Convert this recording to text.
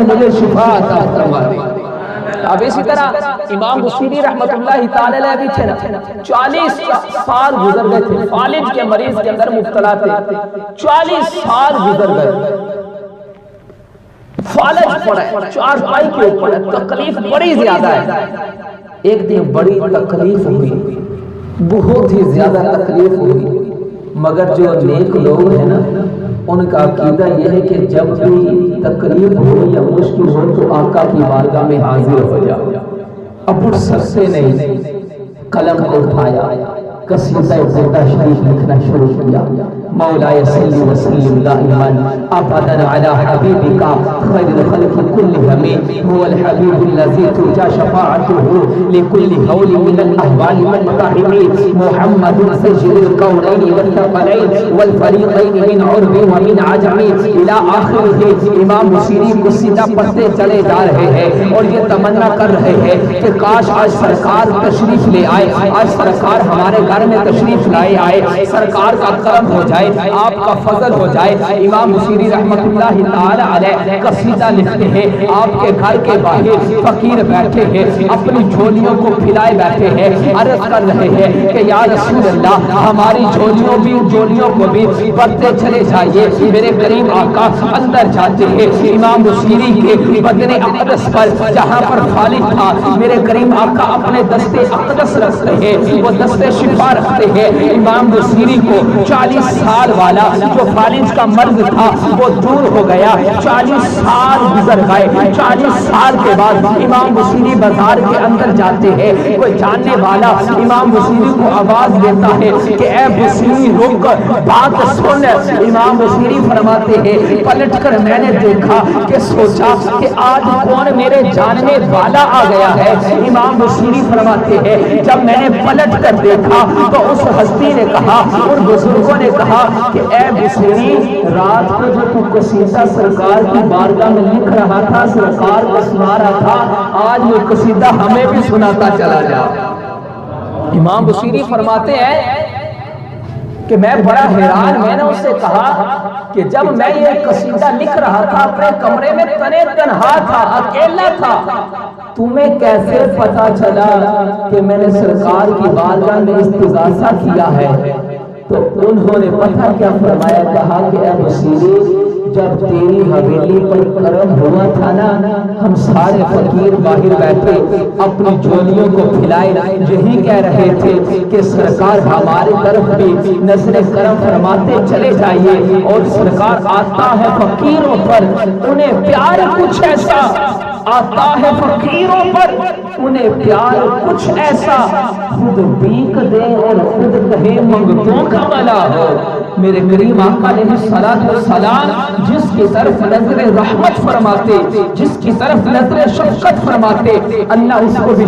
مجھے شفا عطا فرما دے۔ اب اسی طرح امام بصیری رحمت اللہ تعالی علیہ بھی تھے نا، 40 سال گزر گئے تھے، فالج کے مریض کے اندر مبتلا تھے، 40 سال گزر گئے، فالج پڑا ہے، چارپائی کے اوپر ہے، تکلیف بڑی زیادہ ہے۔ ایک دن بڑی تکلیف ہوئی، بہت ہی زیادہ تکلیف ہوئی، مگر جو نیک لوگ ہیں نا ان کا عقیدہ یہ ہے کہ جب بھی تکلیف ہو یا مشکل ہو تو آقا کی بارگاہ میں حاضر ہو جاؤ۔ اب اٹھ سکتے نہیں، قلم کو اٹھایا، قصیدہ زندہ شریف لکھنا شروع کیا۔ مولاي صلی وسلم دائما ابدا علی حبیبک خیر الخلق كلهم هو الحبیب الذي ترجى شفاعته لكل هول من الاهوال والمقاحم محمد سجل الكونين والثقلين والفريقين من عرب ومن عجم الى آخره۔ امام بصیری قصیدہ پڑھتے چلے جا رہے ہیں اور یہ تمنا کر رہے ہیں کہ کاش آج سرکار تشریف لے آئے، آج سرکار ہمارے گھر میں تشریف لائے آئے، سرکار کا کرم ہو جائے، آپ کا فضل ہو جائے۔ امام بصیری رحمت اللہ تعالی علیہ قصیدہ لکھتے ہیں، آپ کے گھر کے باہر فقیر بیٹھے ہیں، اپنی جھولیوں کو پھیلائے بیٹھے ہیں، عرض کر رہے ہیں کہ یا رسول اللہ ہماری جھولیوں کو بھی بڑھتے چلے جائیے۔ میرے کریم آقا اندر جاتے ہیں، امام بصیری کے بدن اقدس پر جہاں پر فالج تھا میرے کریم آقا اپنے دستے اقدس رکھتے ہیں، وہ دستے شفا رکھتے ہیں۔ امام بصیری کو 40 سال والا جو فالج کا مرض تھا وہ دور ہو گیا، 40 سال گزر گئے۔ 40 سال کے بعد امام بصیری بازار کے اندر جاتے ہیں، کوئی جاننے والا امام بصیری کو آواز دیتا ہے کہ اے بصیری رک، بات سن۔ امام بصیری فرماتے ہیں پلٹ کر میں نے دیکھا کہ سوچا کہ آج کون میرے جاننے والا آ گیا ہے۔ امام بصیری فرماتے ہیں جب میں نے پلٹ کر دیکھا تو اس ہستی نے کہا، ان بزرگوں نے کہا کہ اے بصیری رات کو جو تو قصیدہ سرکار کی بارگاہ میں لکھ رہا تھا، سرکار کو سنا رہا تھا، آج وہ قصیدہ ہمیں بھی سناتا چلا جا۔ امام بصیری فرماتے ہیں کہ میں بڑا حیران، میں نے اس سے کہا کہ جب میں یہ قصیدہ لکھ رہا تھا اپنے کمرے میں تنے تنہا تھا، اکیلا تھا، تمہیں کیسے پتا چلا کہ میں نے سرکار کی بارگاہ میں استغاثہ کیا ہے؟ تو انہوں نے پتہ کیا فرمایا، کہا کہ اے بصیری جب تیری حویلی پر کرم ہوا تھا نا، ہم سارے فقیر باہر بیٹھے اپنی جھولیوں کو پھیلائے یہی کہہ رہے تھے کہ سرکار ہماری طرف بھی نظر کرم فرماتے چلے جائیے، اور سرکار آتا ہے فقیروں پر، انہیں پیار کچھ ایسا آتا ہے، فقیروں پر انہیں پیار کچھ ایسا، خود بیک دے اور خود کہے منگتوں کا بلا ہو۔ میرے کریم آقا علیہ السلام جس کی طرف نظر رحمت فرماتے، جس کی طرف نظر شفقت فرماتے، اللہ اس کو بھی